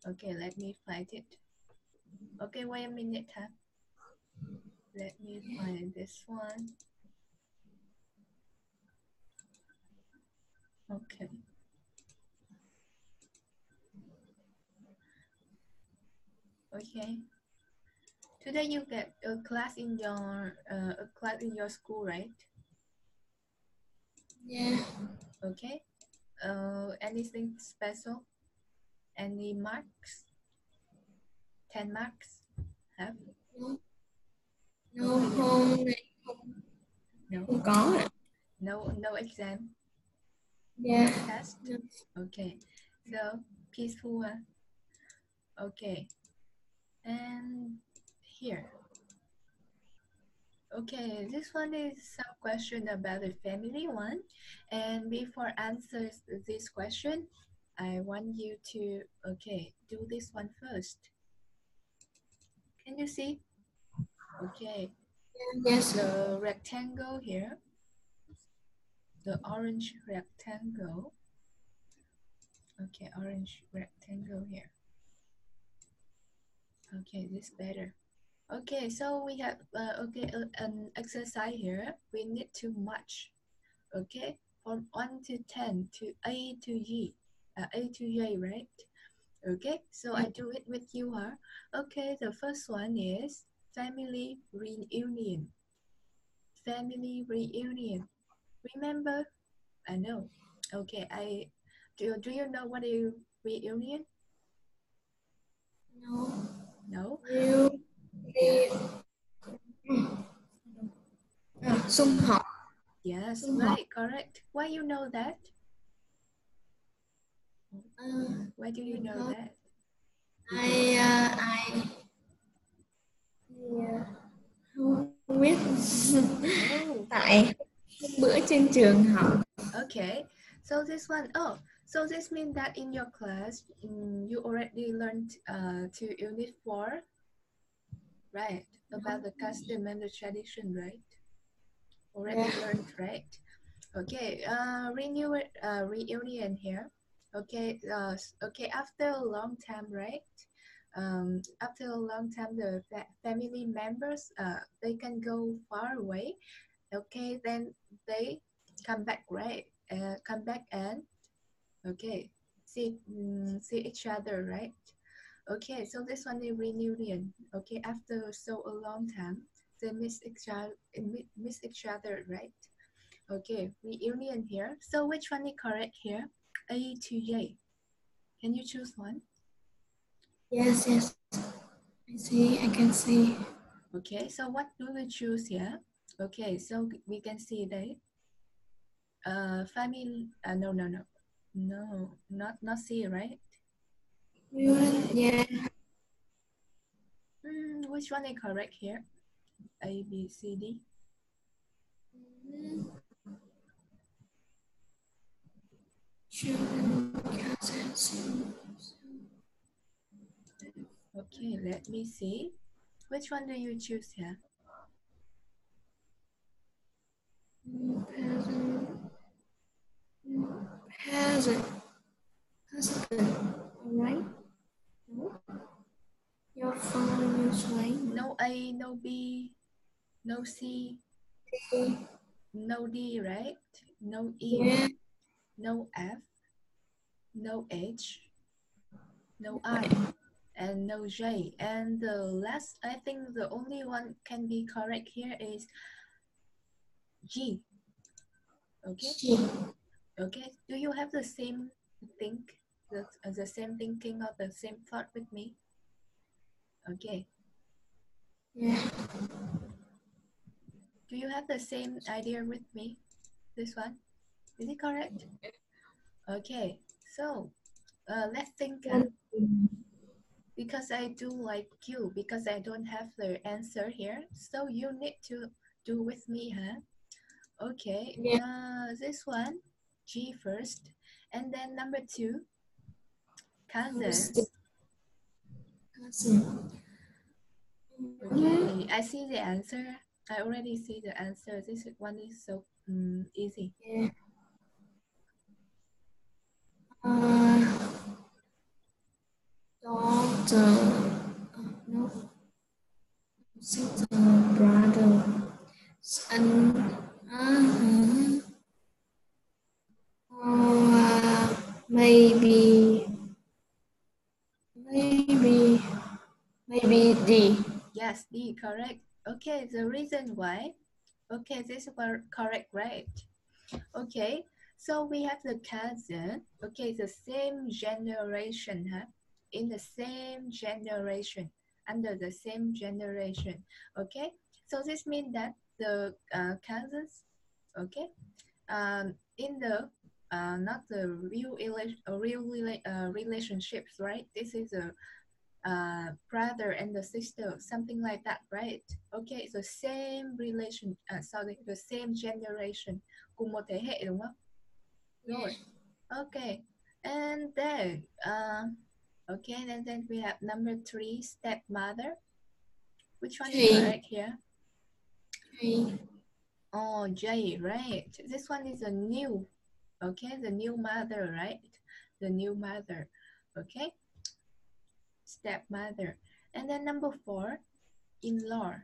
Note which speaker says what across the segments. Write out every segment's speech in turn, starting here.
Speaker 1: Okay, let me find it. Okay, wait a minute, huh? Let me find this one. Okay. Okay. Today you get a class in your school, right?
Speaker 2: Yeah.
Speaker 1: Okay. Anything special? Any marks? 10 marks? Have?
Speaker 2: No. No, hôm nay
Speaker 1: No.
Speaker 2: không có ạ.
Speaker 1: No exam.
Speaker 2: Yeah.
Speaker 1: No test.
Speaker 2: No.
Speaker 1: Okay. So peaceful. Okay. And here. Okay, this one is some question about the family one. And before answers this question, I want you to, okay, do this one first. Can you see? Okay.
Speaker 2: Yes.
Speaker 1: The rectangle here, the orange rectangle. Okay, orange rectangle here. Okay, this better. Okay, so we have an exercise here. We need to match. Okay, from 1 to 10 to A to G, A to J, right? Okay, so I do it with you, huh? Okay, the first one is family reunion. Family reunion. Remember? I know. Okay, do you know what is reunion?
Speaker 2: No.
Speaker 1: No?
Speaker 2: You đi sum họp.
Speaker 1: Yes,
Speaker 2: Sum họp.
Speaker 1: right, correct. Why you know that? Why do you know that?
Speaker 2: I không biết.
Speaker 1: Oh,
Speaker 2: Tại bữa trên trường học.
Speaker 1: okay. So this one, oh, so this means that in your class, you already learned to Unit 4, right? About the custom and the tradition, right? Already learned, right? Okay, reunion here. Okay, okay, after a long time, right? After a long time, the family members, they can go far away. Okay, then they come back, right? Come back and okay, see each other, right? Okay, so this one is reunion. Okay, after so a long time, they miss each other, right? Okay, reunion here. So which one is correct here? A to J. Can you choose one?
Speaker 2: Yes, yes. I can see.
Speaker 1: Okay, so what do we choose here? Okay, so we can see that family. No, not C, right? Okay.
Speaker 2: Yeah.
Speaker 1: Which one is correct here? A, B, C, D. Okay, let me see. Which one do you choose here?
Speaker 2: Hasn't. Alright. No. Your phone is right.
Speaker 1: No A, no B, no C, no D, right? No E,
Speaker 2: Yeah.
Speaker 1: no F, no H, no I, and no J. And the last, I think the only one can be correct here is G. Okay. Okay. Do you have the same the same thinking or the same thought with me? Okay.
Speaker 2: Yeah.
Speaker 1: Do you have the same idea with me? This one? Is it correct? Okay. So let's think. Because I do like you, because I don't have the answer here. So you need to do with me, huh? Okay.
Speaker 2: Yeah.
Speaker 1: This one, G first. And then number 2, cousins. Okay, I see the answer. I already see the answer. This one is so easy.
Speaker 2: Yeah. sister. No, sister, brother, son. Maybe D.
Speaker 1: Yes, D, correct. Okay, the reason why. Okay, this is correct, right? Okay, so we have the cousin. Okay, the same generation, huh? In the same generation, under the same generation. Okay, so this means that the cousins, okay, in the not the relationships, right? This is a brother and the sister, something like that, right? Okay, the same relation, sorry, the same generation, cùng một thế hệ đúng không? Rồi, okay, and then, okay, and then we have number 3, stepmother. Which one is correct here?
Speaker 2: J.
Speaker 1: Oh, J, right. This one is a new, okay, the new mother, right? The new mother, okay? Stepmother. And then number 4, in-law.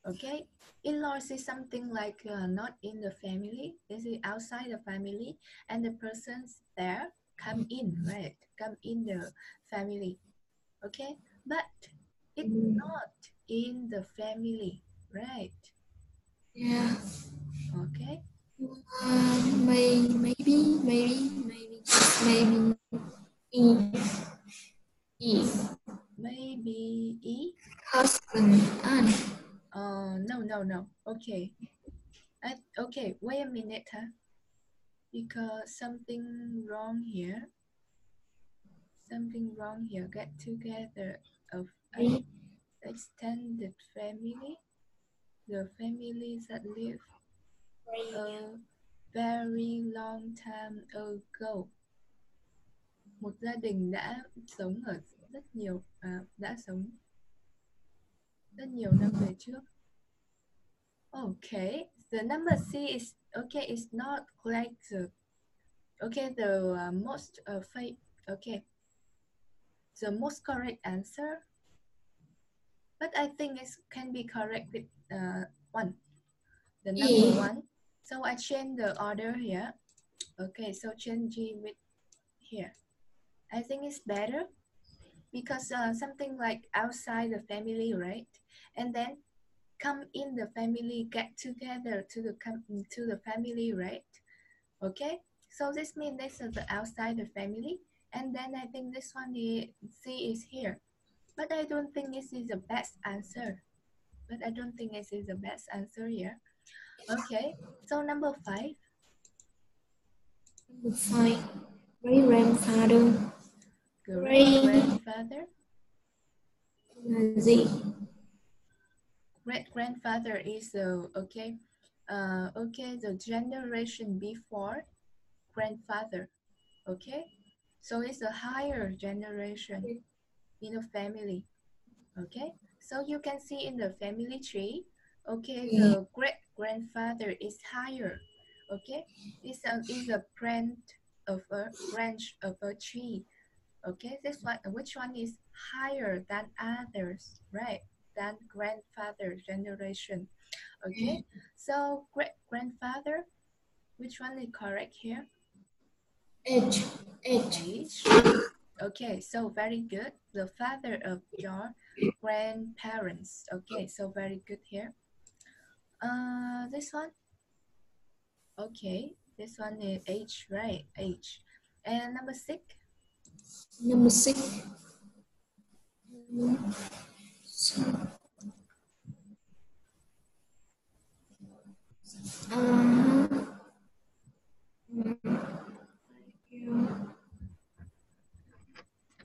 Speaker 1: Okay, in-laws is something like not in the family. This is outside the family, and the persons there come in, right? Come in the family. Okay, but it's not in the family, right?
Speaker 2: Yeah.
Speaker 1: Okay.
Speaker 2: Maybe E. E.
Speaker 1: Maybe E.
Speaker 2: Husband, aunt.
Speaker 1: No. Okay. Okay, wait a minute, huh? Because something wrong here. Something wrong here. Get together of extended family. The families that live a very long time ago. Một gia đình đã sống ở rất nhiều đã sống rất nhiều năm về trước. Okay, the number C is okay. It's not like the most the most correct answer, but I think it can be correct with one, the number one. So I change the order here. Okay, so change G with here. I think it's better because something like outside the family, right? And then come in the family, get together to the family, right? Okay, so this means this is the outside the family, and then I think this one is C is here, but I don't think this is the best answer. But I don't think this is the best answer here. Okay, so number 5.
Speaker 2: Number 5. Great grandfather.
Speaker 1: Great grandfather.
Speaker 2: Z.
Speaker 1: Great grandfather is okay. The generation before grandfather. Okay, so it's a higher generation in a family. Okay, so you can see in the family tree. Okay, the great grandfather is higher. Okay, it's a branch of a tree. Okay, this one, which one is higher than others, right? Than grandfather generation. Okay, so great grandfather, which one is correct here?
Speaker 2: H.
Speaker 1: Okay, so very good. The father of your grandparents. Okay, so very good here. This one. Okay, this one is H, right? H. And number 6.
Speaker 2: Number 6.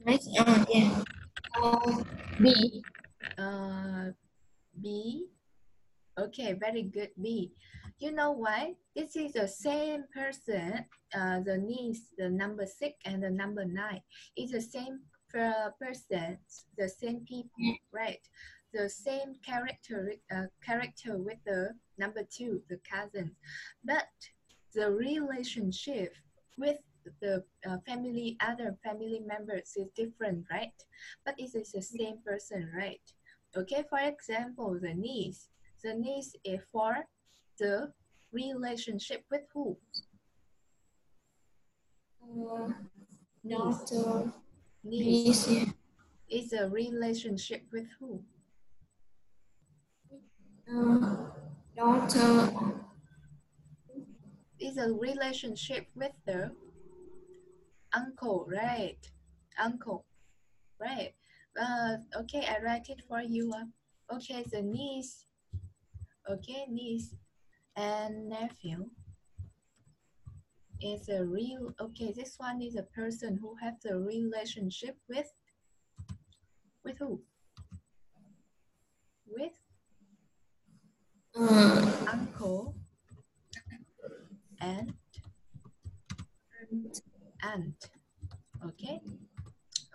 Speaker 2: Next, yeah. B.
Speaker 1: B. Okay, very good. B. You know why? This is the same person. The niece, the number 6 and the number 9. It's the same person, the same people, right? The same character with the number 2, the cousin. But the relationship with the family, other family members is different, right? But it is the same person, right? Okay, for example, the niece. The niece is for the relationship with who? Niece.
Speaker 2: Daughter.
Speaker 1: Niece
Speaker 2: Niece.
Speaker 1: is a relationship with who?
Speaker 2: Daughter.
Speaker 1: Is a relationship with the uncle, right? Uncle, right? Okay, I write it for you. Okay, the niece. Okay, niece and nephew is a real. Okay, this one is a person who has a relationship with who? With uncle and aunt. Okay.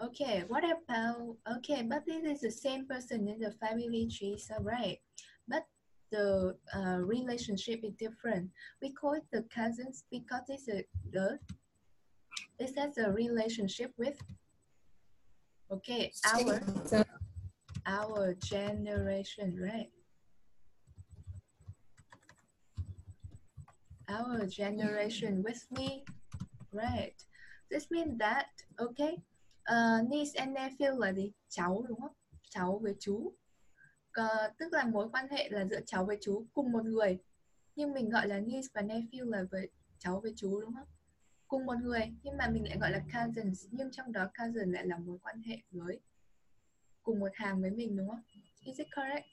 Speaker 1: Okay, what about, okay, but this is the same person in the family tree, so right. But the relationship is different. We call it the cousins because this has a relationship with, okay, our generation, right? Our generation with me, right? This means that, okay, niece and nephew là gì? Cháu đúng không? Cháu với chú. Tức là mối quan hệ là giữa cháu với chú cùng một người, nhưng mình gọi là niece và nephew là với cháu với chú đúng không? Cùng một người nhưng mà mình lại gọi là cousins, nhưng trong đó cousin lại là mối quan hệ với cùng một hàng với mình đúng không? Is it correct?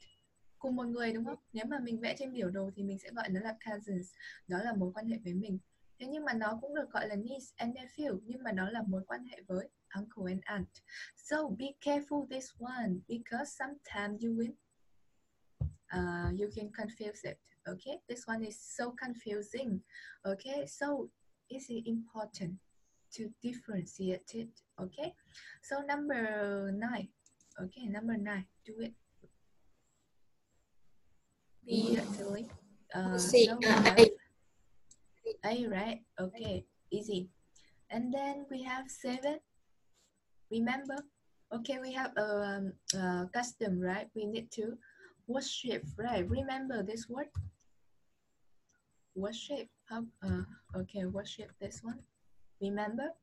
Speaker 1: Cùng một người đúng không? Nếu mà mình vẽ trên biểu đồ thì mình sẽ gọi nó là cousins, đó là mối quan hệ với mình. Thế nhưng mà nó cũng được gọi là niece and nephew, nhưng mà nó là mối quan hệ với uncle and aunt. So be careful this one because sometimes you can confuse it. Okay, this one is so confusing. Okay, so is it important to differentiate it? Okay, so number 9. Okay, number 9, do it immediately. So we have A, right? Okay, easy. And then we have 7. Remember? Okay, we have a custom, right? We need to worship, right? Remember this word? Worship. How? Okay, worship this one. Remember?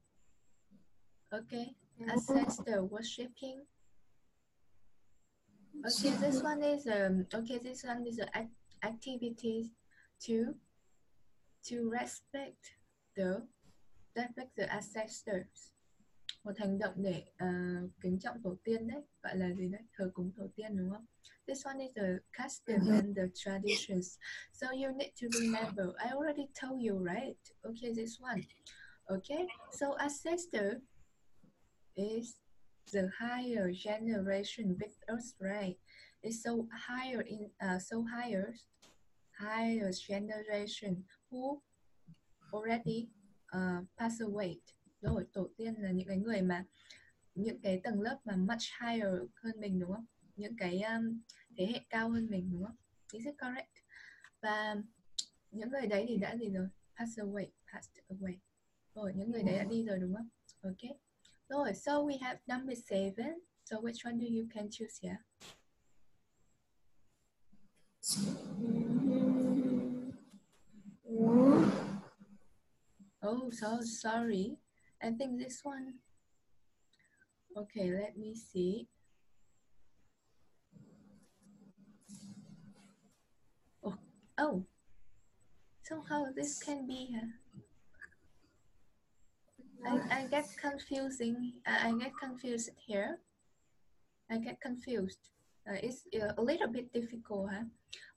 Speaker 1: Okay, ancestor worshiping. Okay, this one is activities to respect the ancestors. Một hành động để kính trọng tổ tiên đấy, gọi là gì đấy, thờ cúng tổ tiên đúng không? This one is the custom and the traditions. So you need to remember. I already told you, right? Okay, this one. Okay, so ancestor is the higher generation with us, right? It's so higher higher generation who already pass away. Rồi, tổ tiên là những cái người mà những cái tầng lớp mà much higher hơn mình đúng không? Những cái thế hệ cao hơn mình đúng không? Is it correct? Và những người đấy thì đã gì rồi? Passed away. Rồi, những người đấy đã đi rồi đúng không? Okay. Rồi, so we have number 7. So which one do you can choose here? Oh, so sorry. I think this one. Okay, let me see. Oh. So how this can be? I get confusing. I get confused here. I get confused. It's a little bit difficult, huh?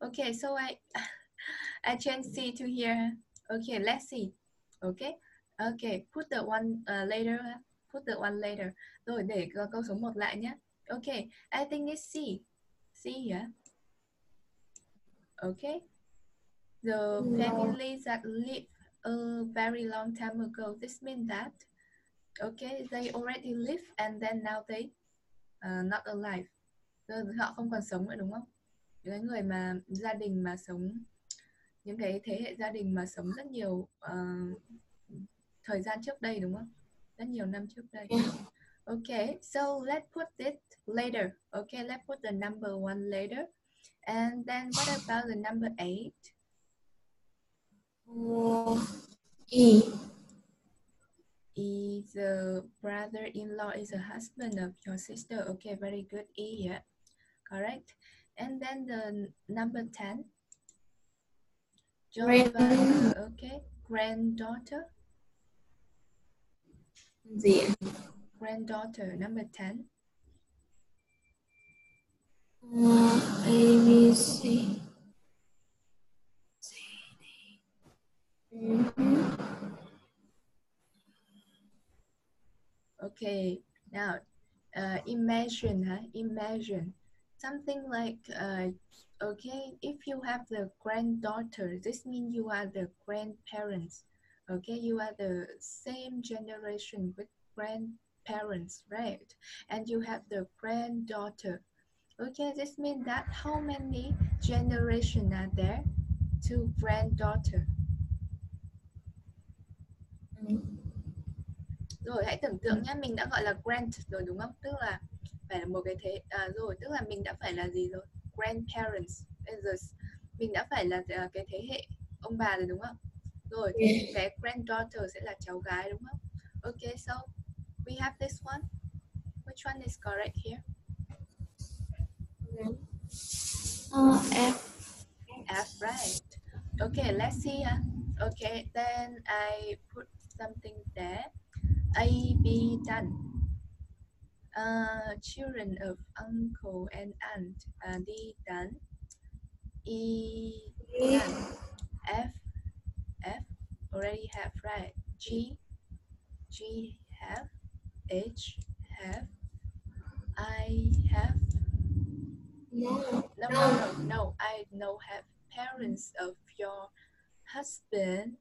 Speaker 1: Okay, so I change C to here. Okay, let's see. Okay, okay. Put the one later. Put the one later. Rồi để câu số 1 lại nhé. Okay, I think it's C. C, yeah. Okay. The families that live a very long time ago. This means that okay, they already live and then now they not alive. Họ không còn sống nữa đúng không? Những cái người mà gia đình mà sống, những cái thế hệ gia đình mà sống rất nhiều thời gian trước đây đúng không? Rất nhiều năm trước đây.
Speaker 2: Yeah.
Speaker 1: Okay, so let's put it later. Okay, let's put the number 1 later. And then what about the number 8?
Speaker 2: E.
Speaker 1: Is the brother-in-law, is the husband of your sister. Okay, very good. E here. Correct. And then the number 10. Your father. Okay. Granddaughter.
Speaker 2: Gì?
Speaker 1: Granddaughter, number 10.
Speaker 2: A, B, C.
Speaker 1: Okay, now imagine something like okay, if you have the granddaughter, this means you are the grandparents. Okay, you are the same generation with grandparents, right? And you have the granddaughter. Okay, this means that how many generations are there to granddaughter? Rồi hãy tưởng tượng nhé, mình đã gọi là grand rồi đúng không? Tức là phải là một cái thế rồi, tức là mình đã phải là gì rồi? Grandparents. Bây giờ mình đã phải là cái thế hệ ông bà rồi đúng không? Rồi thì cái granddaughter sẽ là cháu gái đúng không? Okay, so we have this one. Which one is correct here?
Speaker 2: F.
Speaker 1: F, right? Okay, let's see. Okay, then I put something there. A, B, done. Children of uncle and aunt. D, done. E, done. F, already have, right? G, have. H, have. I have. No, I know have. Parents of your husband.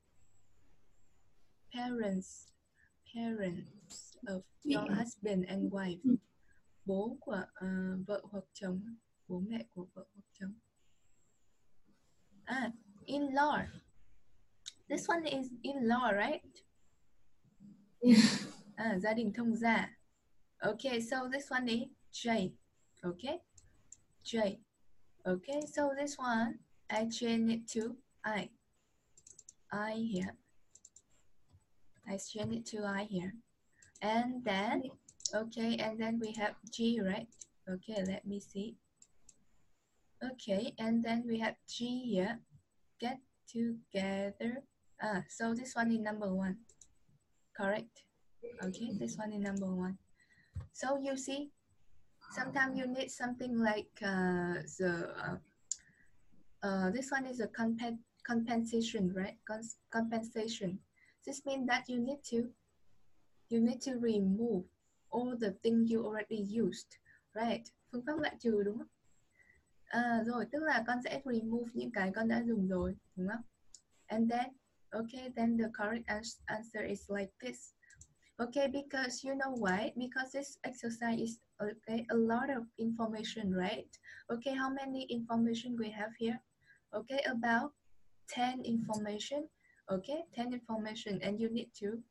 Speaker 1: Parents of your husband and wife. Bố của vợ hoặc chồng. Bố mẹ của vợ hoặc chồng. In-law. This one is in-law, right? Gia đình thông gia. Okay, so this one is J. Okay, J. Okay, so this one I change it to I. I here. I change it to I here. And then, okay, and then we have G, right? Okay, let me see. Okay, and then we have G here. Get together. So this one is number 1. Correct? Okay, this one is number 1. So you see, sometimes you need something like this one is a compensation, right? Compensation. This means that you need to remove all the things you already used, right? Phương pháp loại trừ đúng không? Rồi, tức là con sẽ remove những cái con đã dùng rồi, đúng không? And then, okay, then the correct answer is like this. Okay, because you know why? Because this exercise is okay, a lot of information, right? Okay, how many information we have here? Okay, about 10 information. Okay, 10 information, and you need to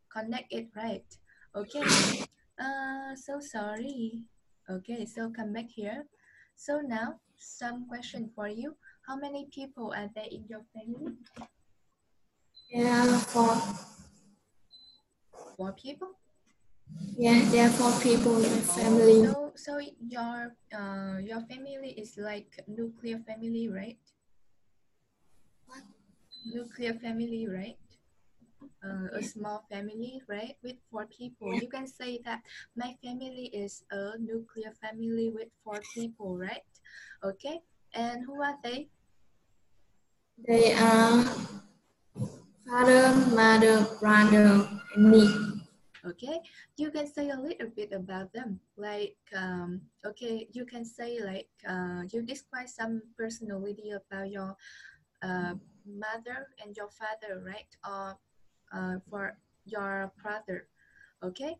Speaker 1: connect it, right? Okay, so sorry. Okay, so come back here. So now, some question for you. How many people are there in your family?
Speaker 2: Yeah, 4.
Speaker 1: 4 people?
Speaker 2: Yeah, there are 4 people in my family.
Speaker 1: So your family is like nuclear family, right?
Speaker 2: What?
Speaker 1: Nuclear family, right? A small family, right? With 4 people. You can say that my family is a nuclear family with 4 people, right? Okay. And who are they?
Speaker 2: They are father, mother, brother, and me.
Speaker 1: Okay, you can say a little bit about them. Like, okay, you can say like you describe some personality about your mother and your father, right? Or for your brother. Okay,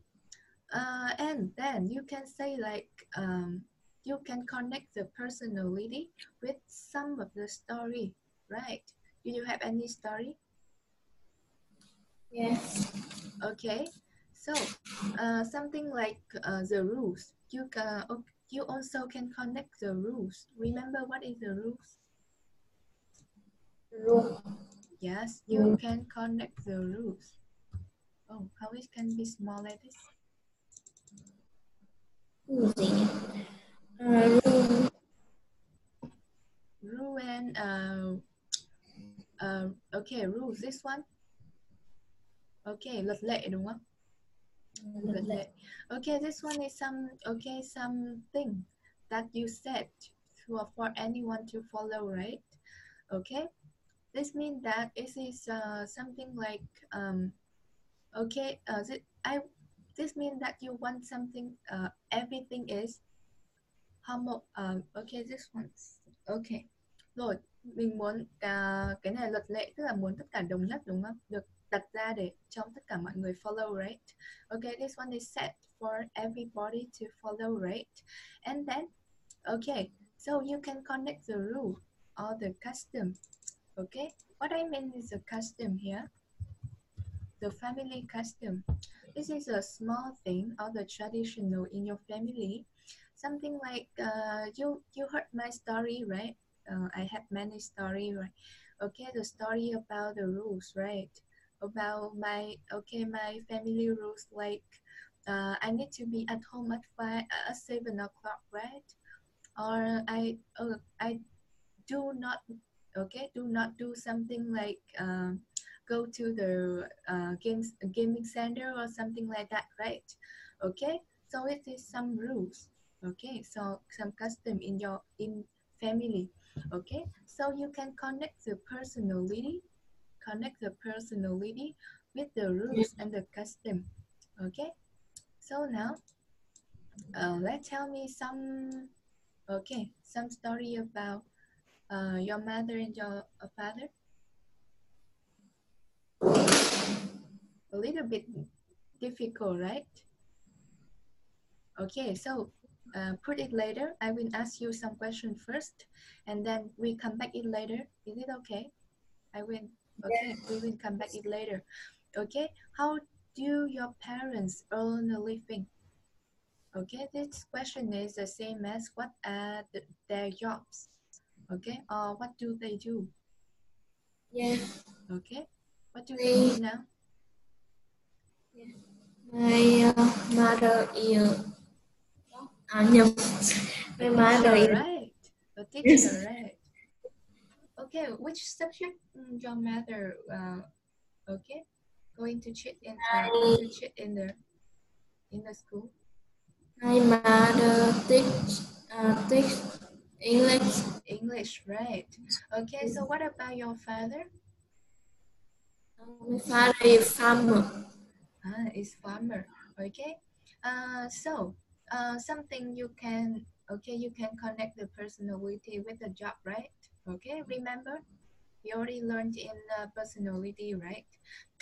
Speaker 1: and then you can say like you can connect the personality with some of the story, right? Do you have any story?
Speaker 2: Yes.
Speaker 1: Okay, so something like the rules. You also can connect the rules. Remember what is the rules?
Speaker 2: Rule.
Speaker 1: Yes, you can connect the rules. Oh, how it can be small like this?
Speaker 2: Rule gì nhỉ? Rule.
Speaker 1: Rule and okay, rules. This one. Okay, luật lệ đúng không? Luật lệ. Okay, this one is something that you said for anyone to follow, right? Okay, this means that it is something like okay. This means that you want something. Everything is okay, this one. Okay, rồi mình muốn cái này luật lệ tức là muốn tất cả đồng nhất đúng không? Được đặt ra để cho tất cả mọi người follow, right? Okay, this one is set for everybody to follow, right? And then, okay, so you can connect the rule or the custom. Okay, what I mean is the custom here, the family custom. This is a small thing or the traditional in your family. Something like you heard my story, right? I have many story, right? Okay, the story about the rules, right? About my family rules, like I need to be at home at 7 o'clock, right? Or I do not do something like go to the gaming center or something like that, right? Okay, so it is some rules. Okay, so some custom in your family. Okay, so you can connect the personality with the rules and the custom. Okay, so now let's tell me some story about your mother and your father. A little bit difficult, right? Okay, so put it later. I will ask you some question first, and then we come back it later. Is it okay? Okay, we will come back it later. Okay, how do your parents earn a living? Okay, this question is the same as what are their jobs? Okay, or what do they do?
Speaker 2: Yeah.
Speaker 1: Okay, what do they do now?
Speaker 2: My mother is nhầm. My mother is
Speaker 1: Right, a teacher, right? Okay, which subject your mother okay going to check in the school?
Speaker 2: my mother teach English.
Speaker 1: English, right? Okay, so what about your father?
Speaker 2: My father is farmer.
Speaker 1: Is farmer. Okay, so something you can connect the personality with the job, right? Okay, remember we already learned in personality, right?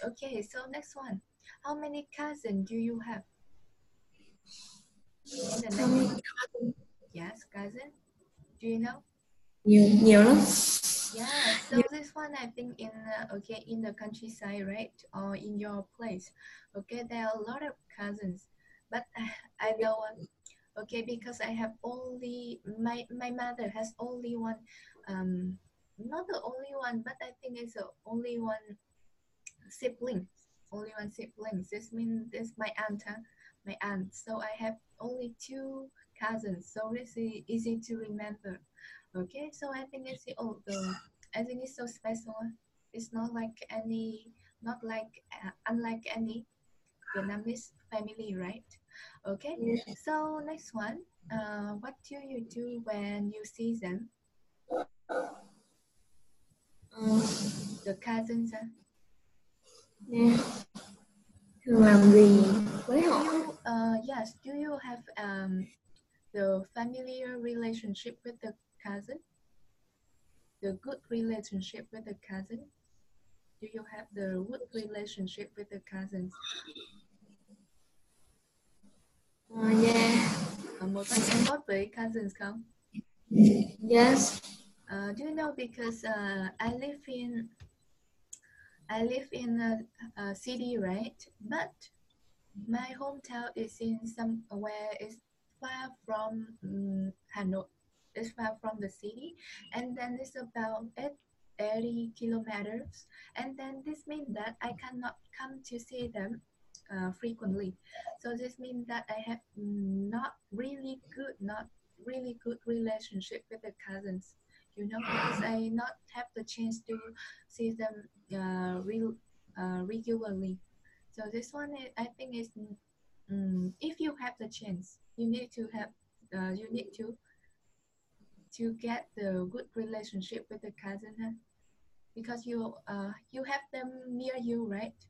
Speaker 1: Okay, so next one, how many cousins do you have in the next? Yes, cousin. Do you know?
Speaker 2: Nhiều lắm.
Speaker 1: Yeah, so this one I think in the countryside, right? Or in your place. Okay, there are a lot of cousins. But I know okay, because I have only my mother has only one not the only one, but I think it's the only one sibling. Only one sibling. This means this my aunt, huh? My aunt. So I have only 2 cousins. So it's easy to remember. Okay, so I think it's I think it's so special. It's not like unlike any Vietnamese family, right? Okay, so next one. What do you do when you see them? The cousins.
Speaker 2: Yeah. Thường làm gì với họ?
Speaker 1: Yes. Do you have the familiar relationship with the cousin? The good relationship with the cousin? Do you have the good relationship with the cousins?
Speaker 2: Yeah.
Speaker 1: Mối quan hệ tốt với cousins không?
Speaker 2: Yes.
Speaker 1: Do you know because I live in I live in a city, right? But my hometown is in somewhere is far from Hanoi. It's far from the city, and then it's about 80 kilometers. And then this means that I cannot come to see them frequently. So this means that I have not really good relationship with the cousins. You know, because I not have the chance to see them regularly. So this one, I think is, if you have the chance, you need to have, you need to get the good relationship with the cousin, huh? Because you have them near you, right?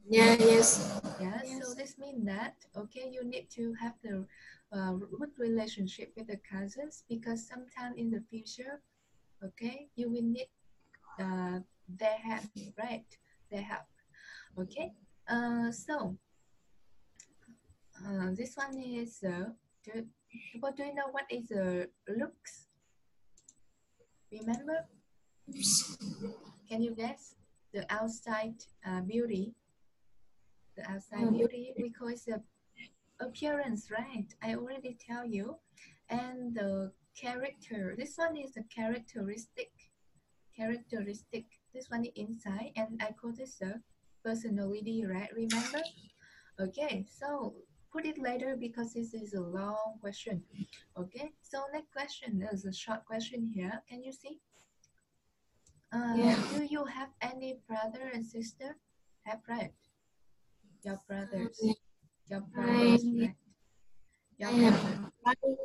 Speaker 2: Yeah, yes.
Speaker 1: Yeah.
Speaker 2: Yes.
Speaker 1: So this means that okay, you need to have the good relationship with the cousins because sometime in the future, okay, you will need their help, right? Their help. Okay. So this one is do you know what is looks? Remember? Can you guess the outside beauty? The outside beauty we call it the appearance, right? I already tell you. And the character. This one is the characteristic. Characteristic. This one is inside, and I call this the personality, right? Remember? Okay, so put it later because this is a long question. Okay, so next question is a short question here. Can you see?
Speaker 2: Yeah.
Speaker 1: Do you have any brother and sister? Have, right? Your brothers. Your brothers, right? Your
Speaker 2: I have
Speaker 1: brother.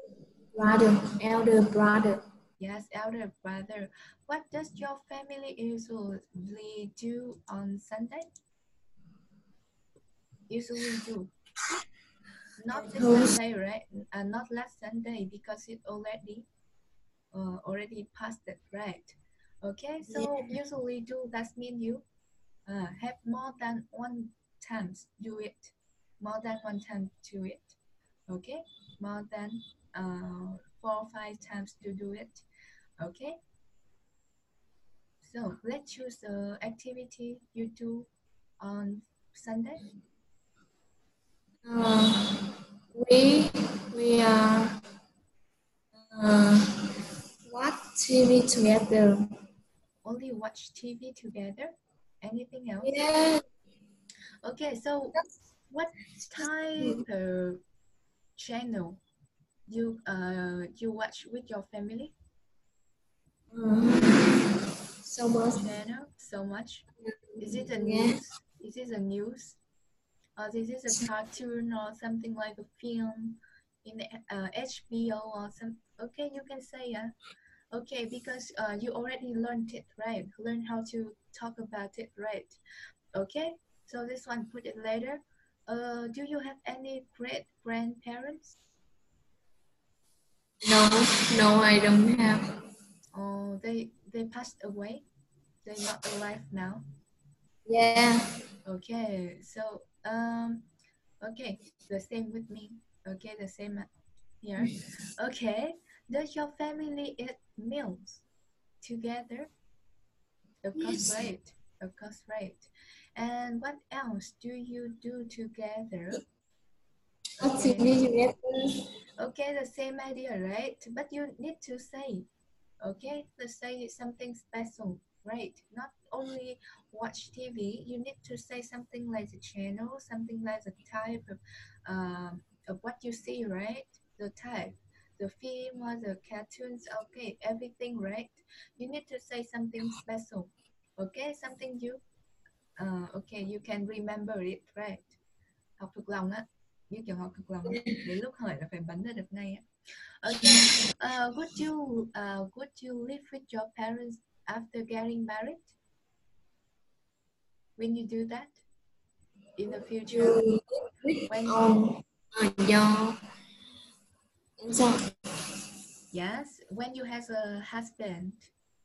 Speaker 2: brother, elder brother.
Speaker 1: Yes, elder brother. What does your family usually do on Sunday? Usually do. Not this Sunday, right? Not last Sunday because it already passed it, right? Okay, so usually do that mean you have more than one times do it, more than one time to it. Okay, more than 4 or 5 times to do it. Okay, so let's choose the activity you do on Sunday.
Speaker 2: We watch TV together.
Speaker 1: Only watch TV together. Anything else?
Speaker 2: Yeah.
Speaker 1: Okay, so what type of channel you watch with your family?
Speaker 2: So much.
Speaker 1: Channel so much. Is it a news? Is it a news? Or this is a cartoon or something like a film in the HBO or some? Okay, you can say yeah. Okay, because you already learned it, right? Learn how to talk about it, right? Okay, so this one put it later. Do you have any great grandparents?
Speaker 2: No, I don't have.
Speaker 1: Oh, they passed away. They're not alive now.
Speaker 2: Yeah.
Speaker 1: Okay, so okay, the same with me. Okay, the same here. Okay, does your family eat meals together? Of course,
Speaker 2: Yes.
Speaker 1: right. Of course, right. And what else do you do together?
Speaker 2: Watch
Speaker 1: Okay.
Speaker 2: TV together.
Speaker 1: Okay, the same idea, right? But you need to say, okay, let's say something special, right? Not only watch TV, you need to say something like the channel, something like the type of what you see, right? The type, the film or the cartoons, okay, everything, right? You need to say something special, okay? Something you, okay, you can remember it, right? Học thuộc lòng á, như kiểu học thuộc lòng á, đến lúc hỏi là phải bắn ra được ngay á. Okay. Would you live with your parents after getting married? When you do that in the future, when
Speaker 2: Do sao?
Speaker 1: yes, when you have a husband,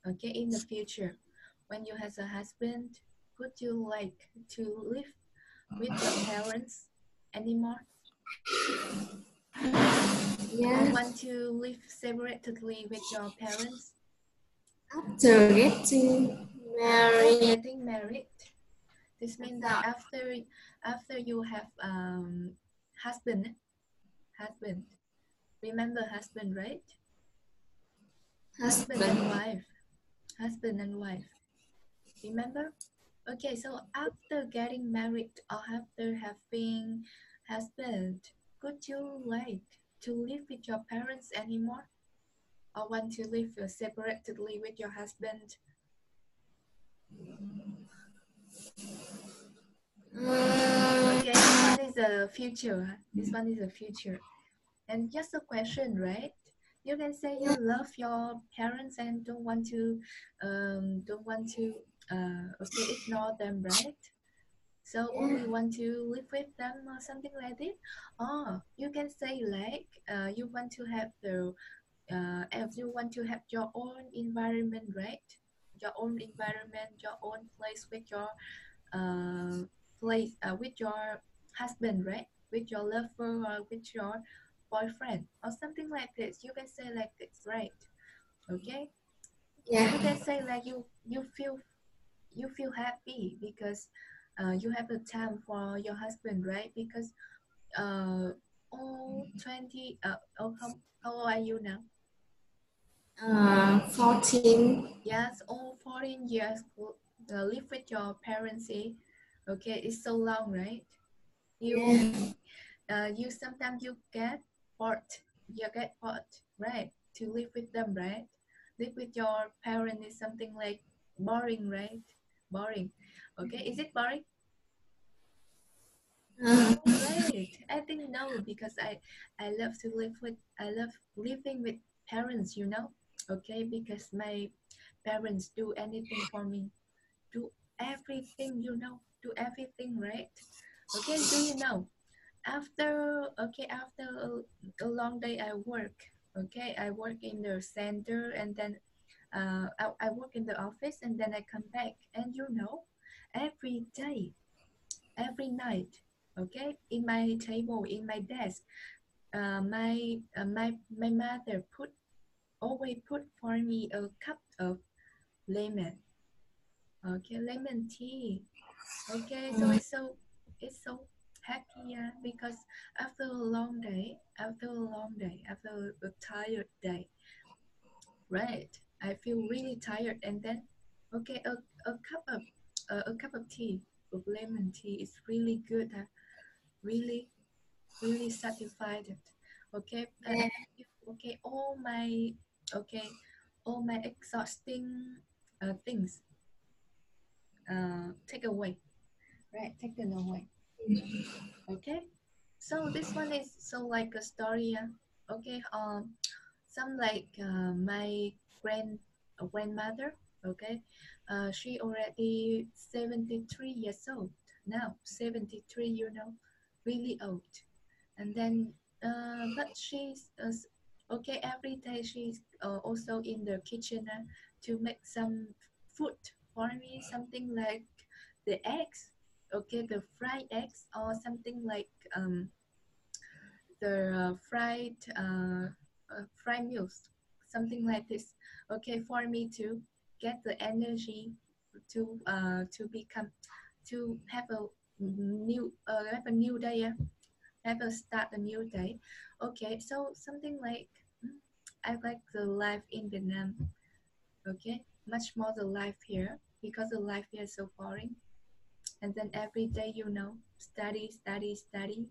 Speaker 1: okay, in the future, when you have a husband, would you like to live with your parents anymore?
Speaker 2: Yeah.
Speaker 1: Or want to live separately with your parents?
Speaker 2: After getting Married.
Speaker 1: Getting married. This means that after you have husband. Remember husband, right? Husband and wife. Remember? Okay, so after getting married or after having husband, could you like to live with your parents anymore? Or want to live separately with your husband? Okay, this one is a future. This one is a future. And just a question, right? You can say you love your parents and don't want to ignore them, right? So only want to live with them or something like this. Or you can say like you want to have if you want to have your own environment, right? Your own environment, your own place with your with your husband, right? With your lover or with your boyfriend or something like this. You can say like this, right? Okay.
Speaker 2: Yeah.
Speaker 1: You can say like you feel happy because you have the time for your husband, right? Because all 20 how old are you now?
Speaker 2: 14.
Speaker 1: Yes, all 14 years live with your parents. Okay, it's so long, right? You sometimes you get bored. Right? To live with them, right? Live with your parents is something like boring, right? Boring. Okay, is it boring? Oh, great. I think no, because I love living with parents, you know. Okay, because my parents do anything for me, do everything, you know, do everything, right? Okay, do you know? After a long day I work. Okay, I work in the center and then I work in the office and then I come back, and you know, every day, every night, okay, in my table, in my desk, my mother always put for me a cup of lemon. Okay, lemon tea. Okay, so it's so happy, yeah, because after a long day, after a tired day, right? I feel really tired, and then okay, a cup of tea, of lemon tea is really good. Really, really satisfied. Okay, okay, all my exhausting things take away, right? Taken away. Okay, so this one is so like a story. Okay, some like my grandmother. Okay, she already 73 years old now. 73, you know, really old. And then, but she's okay. Every day she's also in the kitchen to make some food for me. Something like the eggs. Okay, the fried eggs or something like the fried meals, something like this. Okay, for me to get the energy to become to have a new day. Have a start a new day. Okay, so something like I like the life in Vietnam. Okay, much more the life here because the life here is so boring. And then every day, you know, study, study, study.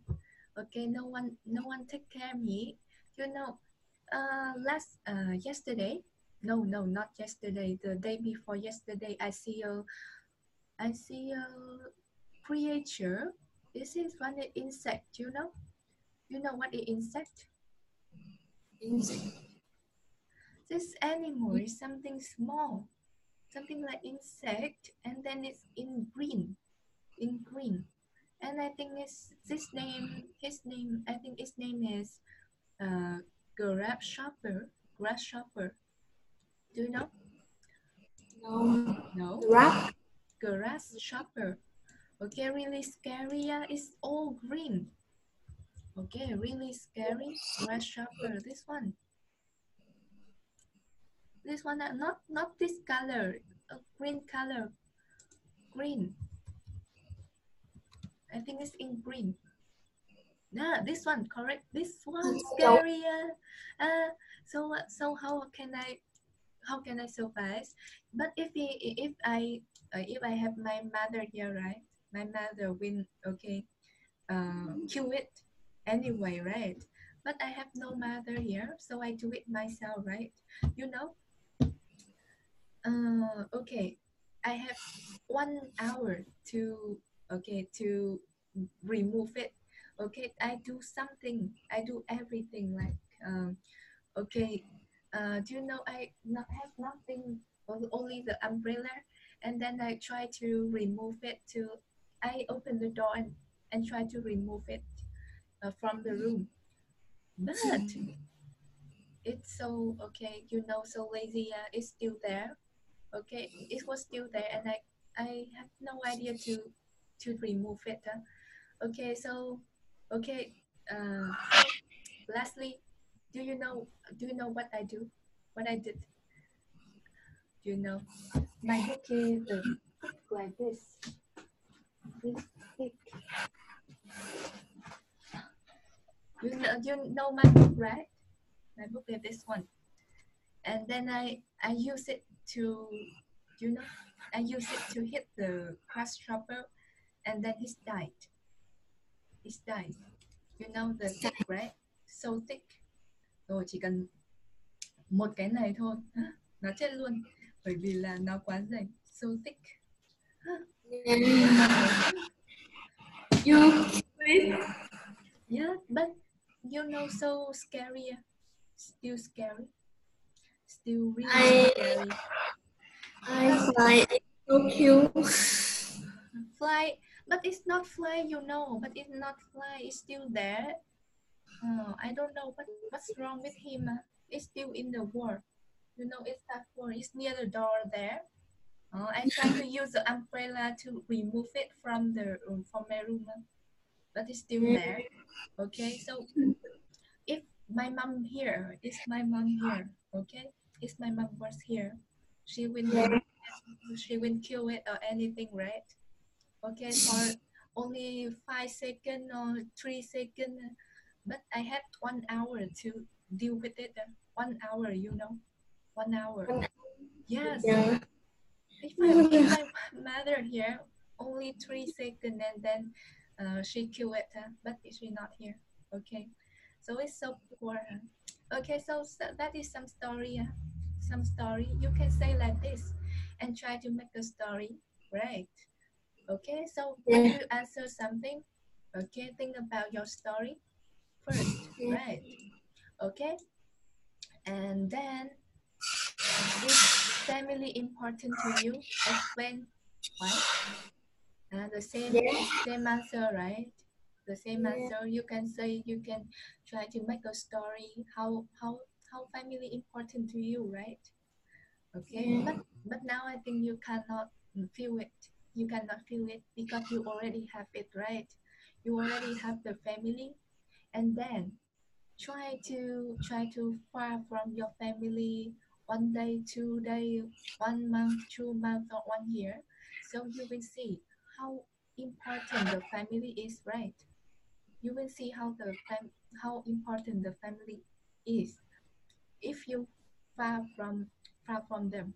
Speaker 1: Okay, no one take care of me. You know, yesterday, no, not yesterday. The day before yesterday, I see a creature. This is one insect. You know what is insect?
Speaker 2: Insect.
Speaker 1: This animal is something small, something like insect, and then it's in green, and I think his name, I think his name is grasshopper. Do you know?
Speaker 2: No.
Speaker 1: No.
Speaker 2: Rat.
Speaker 1: Grasshopper. Okay, really scary. Yeah, it's all green. Okay, really scary. Grasshopper. This one. Not this color. a green color. Green. I think it's in green. Yeah, this one correct. This one scarier. So how can I survive? But if I have my mother here, right? My mother will kill it anyway, right? But I have no mother here, so I do it myself, right? You know. Okay. I have 1 hour to remove it. Okay, I do something. I do everything like okay. Do you know I not have nothing, only the umbrella, and then I try to remove it. I open the door and try to remove it from the room, but it's so so lazy. It's still there. Okay, it was still there, and I have no idea to remove it. Okay, so okay, so lastly, do you know what I do? What I did? Do you know? My book is thick like this. This thick. You know my book, right? My book is this one, and then I use it to, I use it to hit the grasshopper, and then he's died. He's died. You know the thick, right? So thick. Rồi chỉ cần một cái này thôi nó chết luôn, bởi vì là nó quá dày. So thick.
Speaker 2: You
Speaker 1: Yeah, but so scary. Still scary. Still really scary.
Speaker 2: I fly so cute.
Speaker 1: Fly, but it's not fly, but it's not fly. It's still there. I don't know what's wrong with him. It's still in the wall. It's that wall. It's near the door there. I try to use the umbrella to remove it from my room, but it's still there. Okay, so if my mom here, okay, if my mom was here, she will kill it or anything, right? Okay, for only 5 seconds or 3 seconds, but I had 1 hour to deal with it. 1 hour, 1 hour. Yes.
Speaker 2: Yeah.
Speaker 1: If my mother here, only 3 seconds, and then she killed it, but she's not here. Okay, so it's so poor. Okay, so that is some story. Some story you can say like this, and try to make a story, right? Okay, so when you answer something, okay, think about your story first, right? Okay, and then is family important to you? Explain why. The same answer, right? The same answer. You can say, you can try to make a story how family important to you, right? Okay, but now I think you cannot feel it. You cannot feel it because you already have it, right? You already have the family, and then try to far from your family 1 day, 2 day, 1 month, 2 months, or 1 year. So you will see how important the family is, right? You will see how important the family is if you far from them.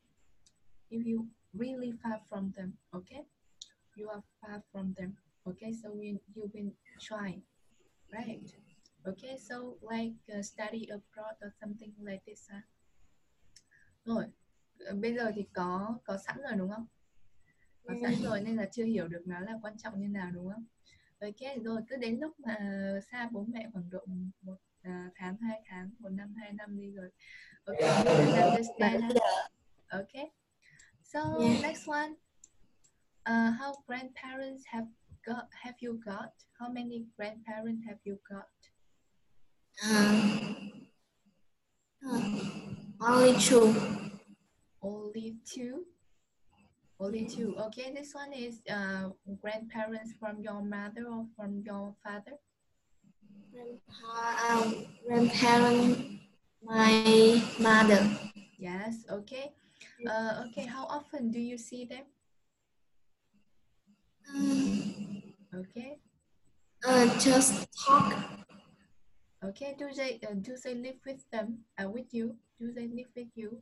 Speaker 1: If you really far from them, okay? You are far from them, okay? So you will try, right? Okay, so like study abroad or something like this. Rồi, bây giờ thì có sẵn rồi đúng không? Có sẵn rồi nên là chưa hiểu được nó là quan trọng như nào đúng không? Ok, rồi cứ đến lúc mà xa bố mẹ khoảng độ 1 tháng, 2 tháng, 1 năm, 2 năm đi rồi. Okay, you will understand. Okay, so next one. How grandparents have you got? How many grandparents have you got?
Speaker 2: Only 2.
Speaker 1: Only 2? Only 2. Okay, this one is grandparents from your mother or from your father?
Speaker 2: Grandparent, my mother.
Speaker 1: Yes, okay. Okay, how often do you see them? Okay.
Speaker 2: Just talk.
Speaker 1: Okay, do they live with them? With you? Do they live with you?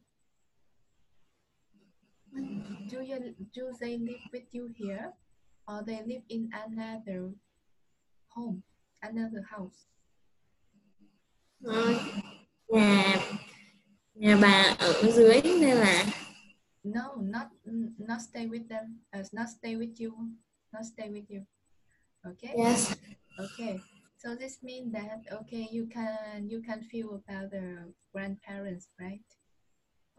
Speaker 1: Do they live with you here, or they live in another home, another house?
Speaker 2: Ờ, nhà nhà bà ở dưới nên là
Speaker 1: No, not stay with them. Not stay with you. Not stay with you. Okay.
Speaker 2: yes.
Speaker 1: Okay. So this means that okay, you can feel about the grandparents, right?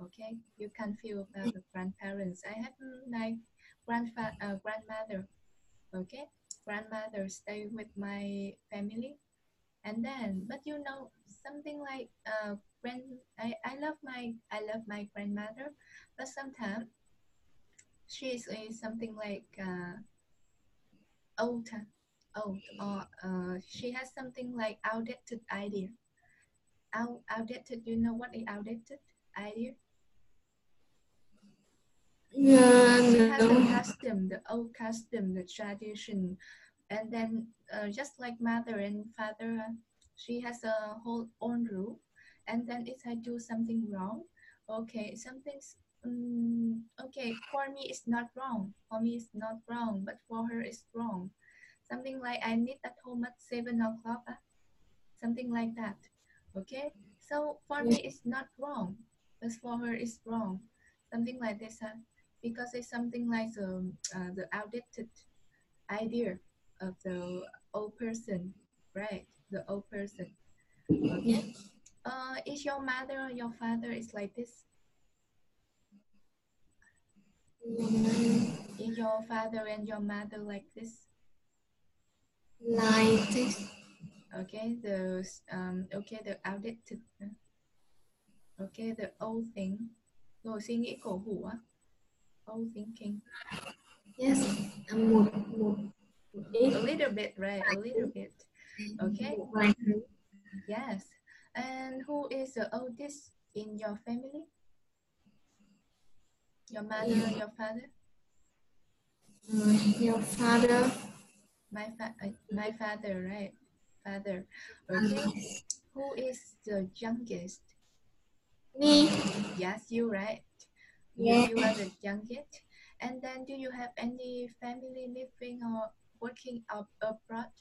Speaker 1: Okay, you can feel about the grandparents. I have my grandmother. Okay, grandmother stay with my family, and then but you know something like I love my grandmother, but sometimes she is something like old old or she has something like outdated idea. Outdated, you know what is outdated idea? She has the
Speaker 2: No.
Speaker 1: custom, the old custom, the tradition, and then just like mother and father, she has a whole own rule. And then if I do something wrong, okay, something's okay for me it's not wrong. For me it's not wrong, but for her it's wrong. Something like I need at home at 7 o'clock, something like that. Okay, so for me it's not wrong, but for her it's wrong. Something like this, because it's something like the outdated idea of the old person, right? The old person. Okay. Is your mother or your father is like this? Is your father and your mother like this?
Speaker 2: Like this.
Speaker 1: Okay. Okay, the outdated. Okay, the old thing. Rồi suy nghĩ cổ hủ á. Old thinking.
Speaker 2: Yes. Một một một ít.
Speaker 1: A little bit, right? A little bit. Okay.
Speaker 2: Một vài thứ.
Speaker 1: Yes. And who is the oldest in your family? Your mother or your father?
Speaker 2: Your father.
Speaker 1: My father, right? Father. Okay. Who is the youngest?
Speaker 2: Me.
Speaker 1: Yes, you, right?
Speaker 2: Yeah.
Speaker 1: You are the youngest. And then do you have any family living or working abroad?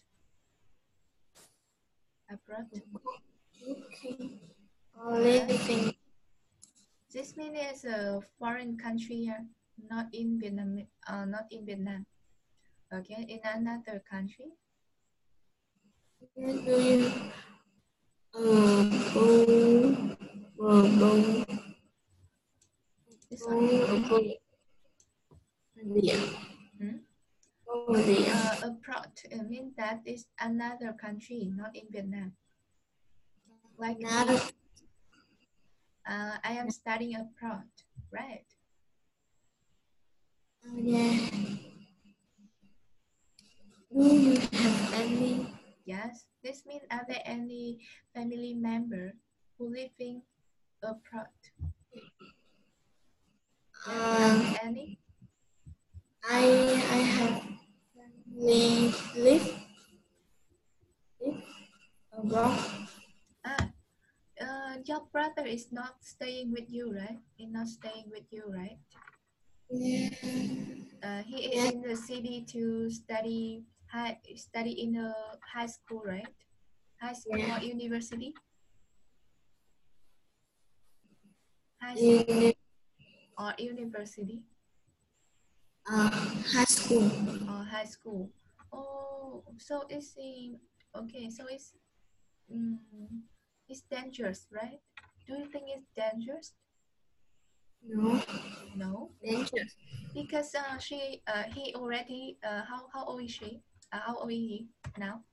Speaker 1: Abroad?
Speaker 2: Okay.
Speaker 1: Yes.
Speaker 2: Living.
Speaker 1: This means it's a foreign country here, not in Vietnam. Not in Vietnam. Okay, in another country.
Speaker 2: Do you go go
Speaker 1: This
Speaker 2: go
Speaker 1: one.
Speaker 2: go gì ạ? Go gì ạ?
Speaker 1: Abroad means that is another country, not in Vietnam. Like
Speaker 2: Now,
Speaker 1: me, I am studying abroad, right?
Speaker 2: yeah. Do you have any?
Speaker 1: Yes. This means are there any family member who living abroad? Yes. Are there any?
Speaker 2: I have family live abroad.
Speaker 1: Your brother is not staying with you, right? He's not staying with you, right?
Speaker 2: Yeah.
Speaker 1: He is in the city to study in a high school, right? High school or university? High school or university?
Speaker 2: High school.
Speaker 1: Or high school. Oh, so it's in okay. So it's dangerous, right? Do you think it's dangerous?
Speaker 2: No.
Speaker 1: No,
Speaker 2: Dangerous.
Speaker 1: because he already how old is she? How old is he now?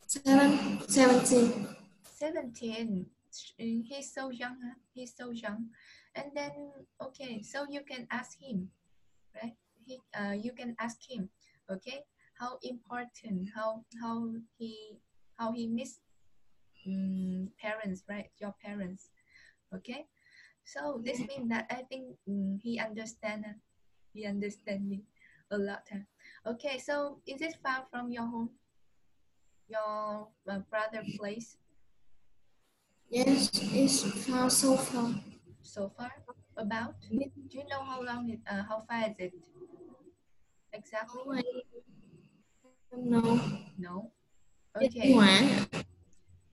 Speaker 2: 17.
Speaker 1: 17. He's so young. Huh? He's so young. And then okay, so you can ask him, right? You can ask him, okay, how important, how he miss parents, right? Your parents, okay. So this means that I think he understand me a lot. Okay, so is it far from your home, your brother place?
Speaker 2: Yes, it's far, so far.
Speaker 1: So far, about?
Speaker 2: Biết
Speaker 1: Do you know how long it? How far is it exactly?
Speaker 2: đâu, I don't know.
Speaker 1: No.
Speaker 2: Bên
Speaker 1: Okay.
Speaker 2: Hóa,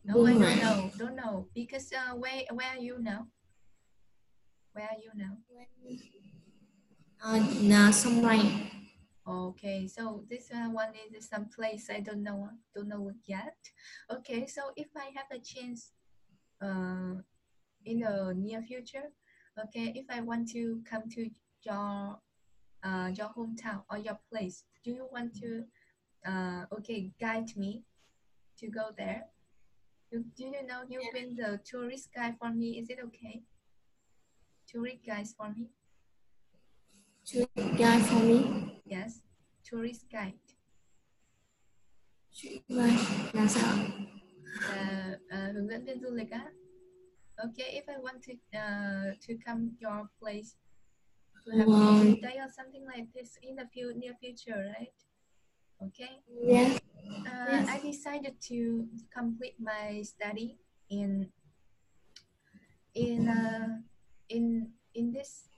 Speaker 1: No,
Speaker 2: Biên
Speaker 1: I
Speaker 2: Hòa.
Speaker 1: don't know. Don't know because where are you now? Where are you now?
Speaker 2: Sông Ray.
Speaker 1: Okay, so this one is some place I don't know yet. Okay, so if I have a chance, in the near future, okay, if I want to come to your hometown or your place, do you want to okay guide me to go there? Do you know you've been the tourist guide for me? Is it okay? Tourist guides for me?
Speaker 2: Tour guide for me.
Speaker 1: Yes, tourist guide.
Speaker 2: Vâng, là sao?
Speaker 1: Là hướng dẫn viên du lịch á. Okay, if I want to come your place to have a holiday or something like this in the near future, right? Okay.
Speaker 2: Yes,
Speaker 1: I decided to complete my study in in uh, in this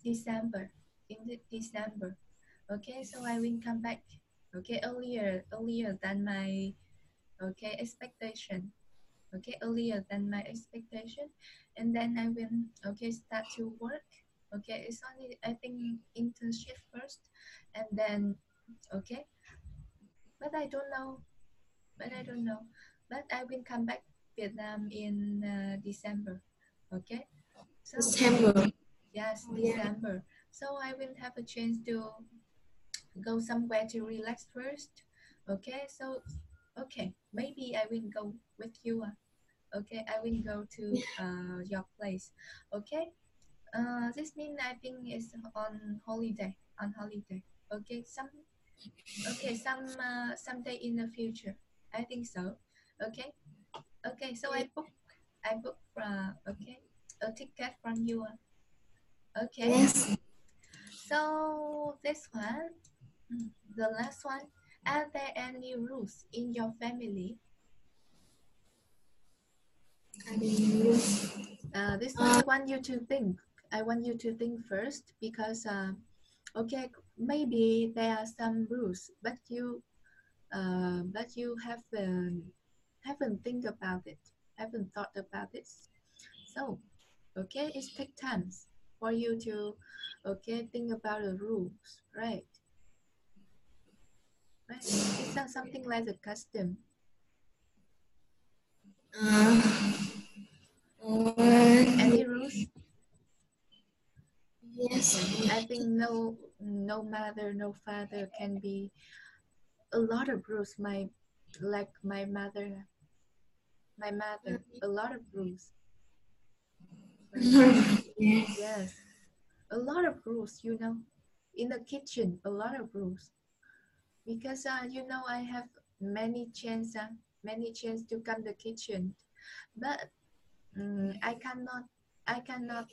Speaker 1: December. In the December. Okay, so I will come back. Okay, earlier than my expectation. Okay, earlier than my expectation, and then I will start to work. Okay, it's only I think internship first, and then okay, but I don't know. But I will come back Vietnam in December. Okay, so
Speaker 2: December.
Speaker 1: yes,
Speaker 2: Yeah.
Speaker 1: December. So I will have a chance to go somewhere to relax first. Okay, so okay, maybe I will go with you. Okay, I will go to your place. Okay, this means I think it's on holiday. On holiday. Okay, some day in the future. I think so. Okay, okay. So I book okay a ticket from you. Okay.
Speaker 2: Yes.
Speaker 1: So this one, the last one. Are there any rules in your family?
Speaker 2: I didn't use.
Speaker 1: This one I want you to think. I want you to think first because okay, maybe there are some rules, but you haven't think about it, haven't thought about it. So okay, it takes time for you to think about the rules, right? Right. It's not something like a custom. Any rules?
Speaker 2: Yes.
Speaker 1: Okay. I think no mother, no father can be a lot of rules. Like my mother, a lot of rules. My mother,
Speaker 2: Yes.
Speaker 1: yes, a lot of rules. In the kitchen, a lot of rules because I have many chance to come the kitchen, but I cannot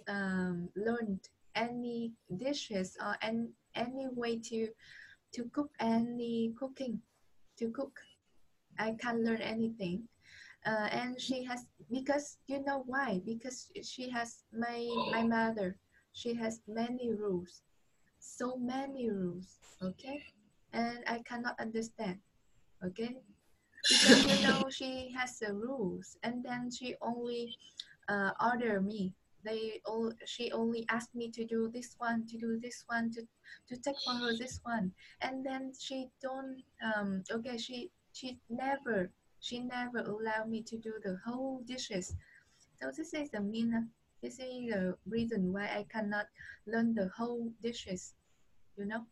Speaker 1: learn any dishes or any way to cook any cooking to cook. I can't learn anything. And she has because you know why? Because she has my mother. She has many rules, so many rules. Okay, and I cannot understand. Okay, because she has the rules, and then she only order me. She only asked me to do this one, to take for her this one, and then she don't okay she never allow me to do the whole dishes. So this is the reason why I cannot learn the whole dishes. You know,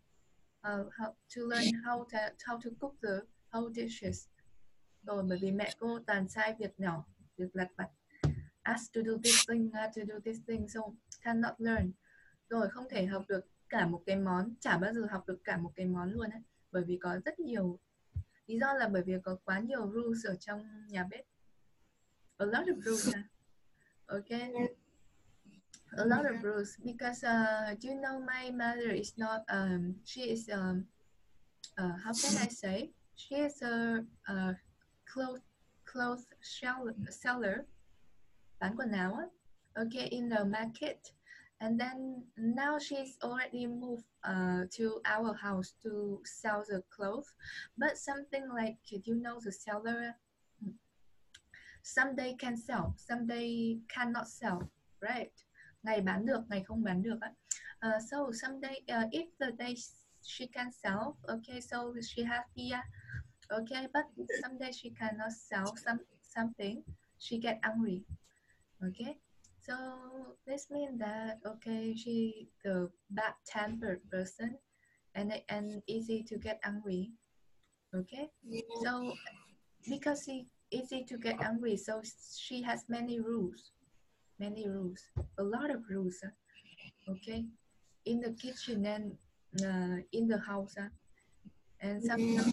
Speaker 1: how to learn how to cook the whole dishes. Rồi bởi vì mẹ cô toàn sai việc nhỏ, việc lặt vặt, asked to do this thing, to do this thing, so cannot learn. Rồi không thể học được cả một cái món, chả bao giờ học được cả một cái món luôn á, bởi vì có rất nhiều lý do là bởi vì có quá nhiều rules ở trong nhà bếp. A lot of rules. Okay. a lot of rules because you know my mother is not she is how can I say, she is a cloth seller, bán quần áo á. Okay, in the market, and then now she's already moved to our house to sell the clothes, but something like, you know, the seller someday can sell, someday cannot sell, right? Ngày bán được, ngày không bán được á. So someday if the day she can sell, okay, so she happy, okay, but someday she cannot sell something, she get angry, okay. So this means that, okay, she the bad tempered person and easy to get angry, okay. So because she easy to get angry, so she has many rules, a lot of rules, okay, in the kitchen and in the house, and sometimes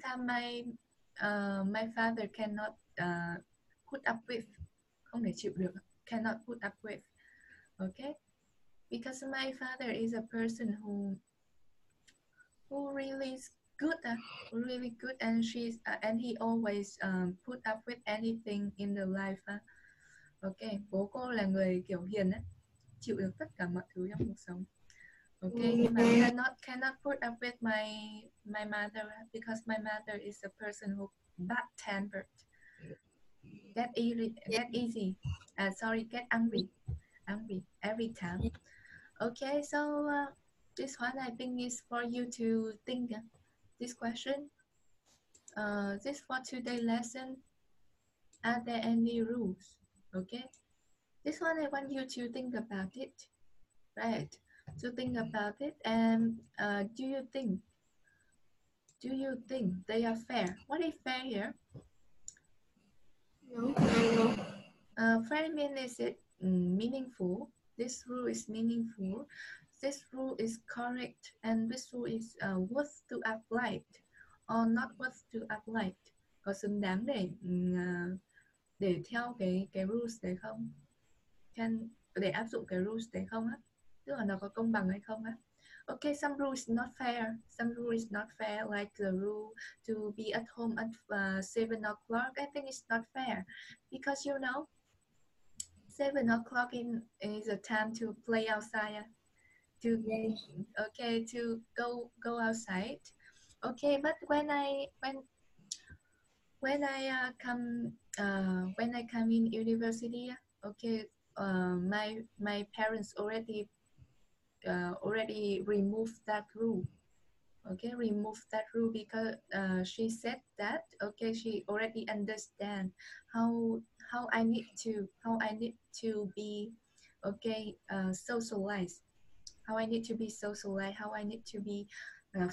Speaker 1: my father cannot put up with, không thể chịu được, cannot put up with, okay, because my father is a person who really is good, really good, and she's and he always put up with anything in the life, okay. Bố cô là người kiểu hiền á, chịu được tất cả mọi thứ trong cuộc sống, okay, nhưng mà cannot put up with my mother because my mother is a person who bad tempered, get easy, get angry every time, okay. So this one I think is for you to think, this question, this for today lesson, are there any rules, okay. This one I want you to think about it, right, to think about it, and do you think they are fair? What is fair here?
Speaker 2: No, no.
Speaker 1: Fair means is it meaningful? This rule is meaningful. This rule is correct, and this rule is worth to apply or not worth to apply. Có xứng đáng để theo cái rules đấy không? Để áp dụng cái rules đấy không á? Tức là nó có công bằng hay không á? Okay, some rules not fair. Some rules not fair, like the rule to be at home at 7 o'clock. I think it's not fair because, you know, 7 o'clock is a time to play outside, to okay, to go outside, okay. But when I come in university, okay, my parents already removed that rule, okay, remove that rule because she said that, okay, she already understand how I need to be, okay, socialized, how I need to be socialized, how I need to be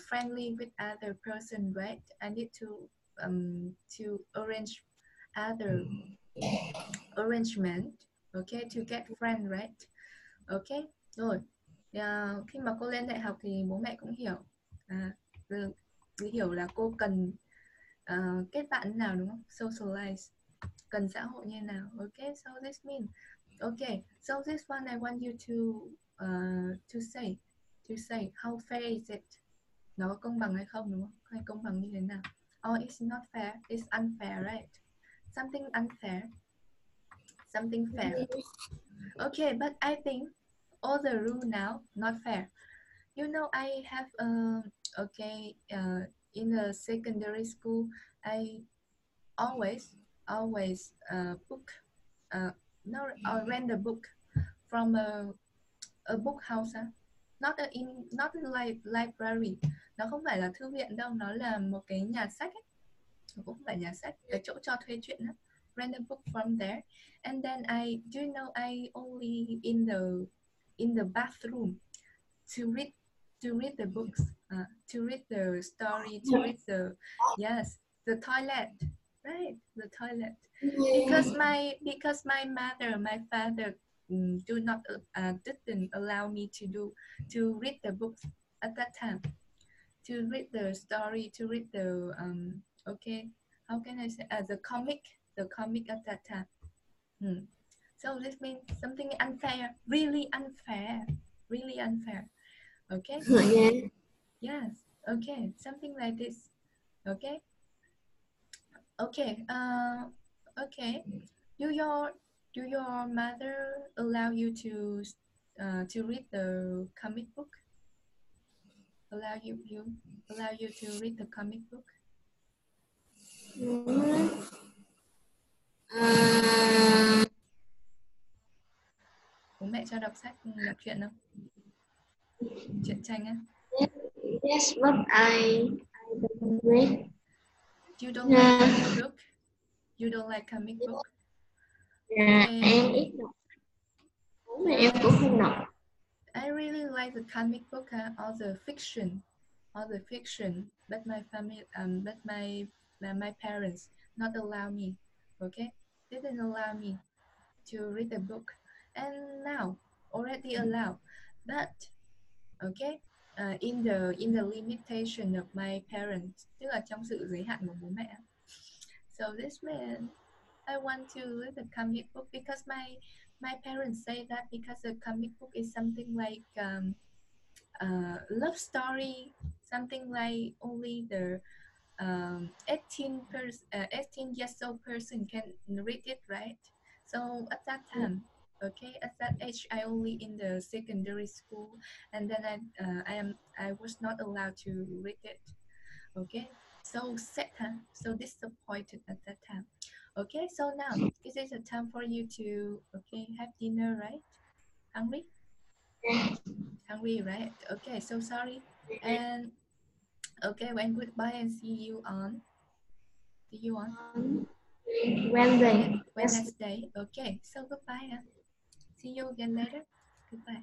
Speaker 1: friendly with other person, right? I need to arrange other arrangement, okay, to get friend, right, okay. Rồi khi mà cô lên đại học thì bố mẹ cũng hiểu, hiểu là cô cần kết bạn như nào, đúng không? Socialize, cần xã hội như nào, okay. So this means, okay, so this one I want you to say how fair is it, nó có công bằng hay không, đúng không? Hay công bằng như thế nào? Oh, it's not fair, it's unfair, right? Something unfair, something fair, okay. But I think all the rule now not fair. You know, I have okay, in the secondary school, I always book no or rent a book from a book house, not like library. Nó không phải là thư viện đâu, nó là một cái nhà sách ấy. Nó cũng không phải nhà sách, cái chỗ cho thuê truyện á. Rent a book from there, and then do you know, I only in the bathroom to read the books, to read the story, to read the toilet, right, the toilet, because my mother, my father do not didn't allow me to read the books at that time, to read the story, to read the okay, how can I say, the comic at that time. So this means something unfair, really unfair, really unfair. Okay.
Speaker 2: Yeah.
Speaker 1: Yes. Okay. Something like this. Okay. Okay. Okay. Do your mother allow you to read the comic book? Allow you to read the comic book? Bố mẹ cho đọc sách, đọc truyện không? Truyện tranh á?
Speaker 2: Yes, but I don't read.
Speaker 1: You don't like comic book? You don't like comic book? Okay.
Speaker 2: Em ít đọc. Bố mẹ em cũng không đọc.
Speaker 1: I really like the comic book, all the fiction, but my family, but my parents not allow me. Okay, didn't allow me to read the book, and now already allow, but okay, in the limitation of my parents, tức là trong sự giới hạn của bố mẹ. So this means I want to read the comic book because my parents say that because the comic book is something like love story, something like only the 18 years old person can read it, right? So at that time, okay, at that age, I only in the secondary school, and then I was not allowed to read it. Okay, so sad, huh? So disappointed at that time. Okay, so now this is a time for you to have dinner, right? Hungry? Hungry, right? Okay, so sorry. And okay, when goodbye and see you on
Speaker 2: Wednesday.
Speaker 1: Wednesday. Okay, so goodbye. See you again later. Goodbye.